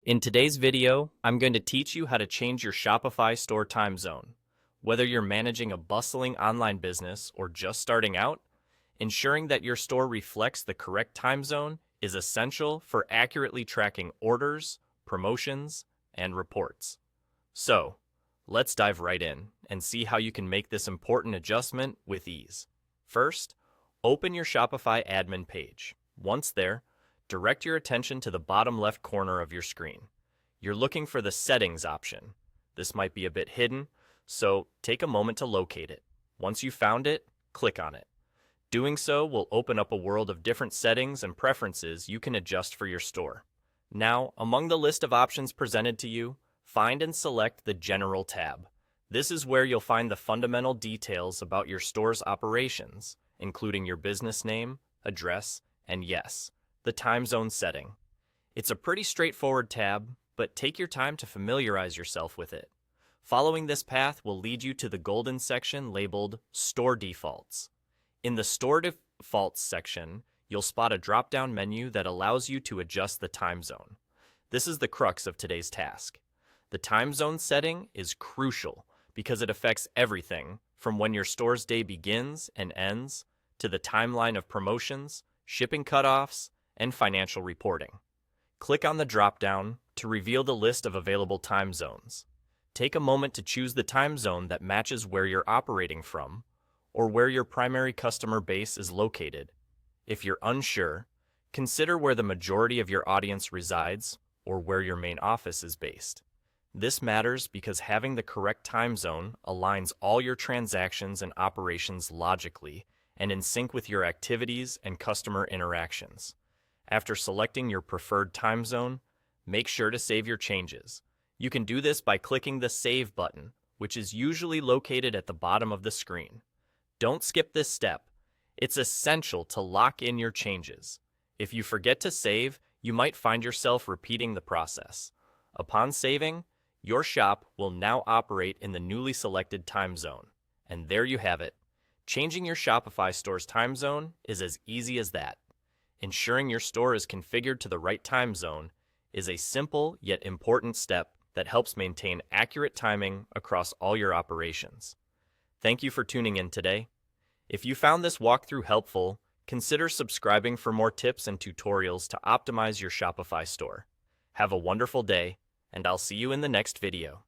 In today's video, I'm going to teach you how to change your Shopify store time zone. Whether you're managing a bustling online business or just starting out, ensuring that your store reflects the correct time zone is essential for accurately tracking orders, promotions, and reports. So, let's dive right in and see how you can make this important adjustment with ease. First, open your Shopify admin page. Once there, direct your attention to the bottom left corner of your screen. You're looking for the Settings option. This might be a bit hidden, so take a moment to locate it. Once you've found it, click on it. Doing so will open up a world of different settings and preferences you can adjust for your store. Now, among the list of options presented to you, find and select the General tab. This is where you'll find the fundamental details about your store's operations, including your business name, address, and yes, the time zone setting. It's a pretty straightforward tab, but take your time to familiarize yourself with it. Following this path will lead you to the golden section labeled Store Defaults. In the Store Defaults section, you'll spot a drop-down menu that allows you to adjust the time zone. This is the crux of today's task. The time zone setting is crucial because it affects everything from when your store's day begins and ends to the timeline of promotions, shipping cutoffs, and financial reporting. Click on the drop-down to reveal the list of available time zones. Take a moment to choose the time zone that matches where you're operating from or where your primary customer base is located. If you're unsure, consider where the majority of your audience resides or where your main office is based. This matters because having the correct time zone aligns all your transactions and operations logically and in sync with your activities and customer interactions. After selecting your preferred time zone, make sure to save your changes. You can do this by clicking the Save button, which is usually located at the bottom of the screen. Don't skip this step. It's essential to lock in your changes. If you forget to save, you might find yourself repeating the process. Upon saving, your shop will now operate in the newly selected time zone. And there you have it. Changing your Shopify store's time zone is as easy as that. Ensuring your store is configured to the right time zone is a simple yet important step that helps maintain accurate timing across all your operations. Thank you for tuning in today. If you found this walkthrough helpful, consider subscribing for more tips and tutorials to optimize your Shopify store. Have a wonderful day, and I'll see you in the next video.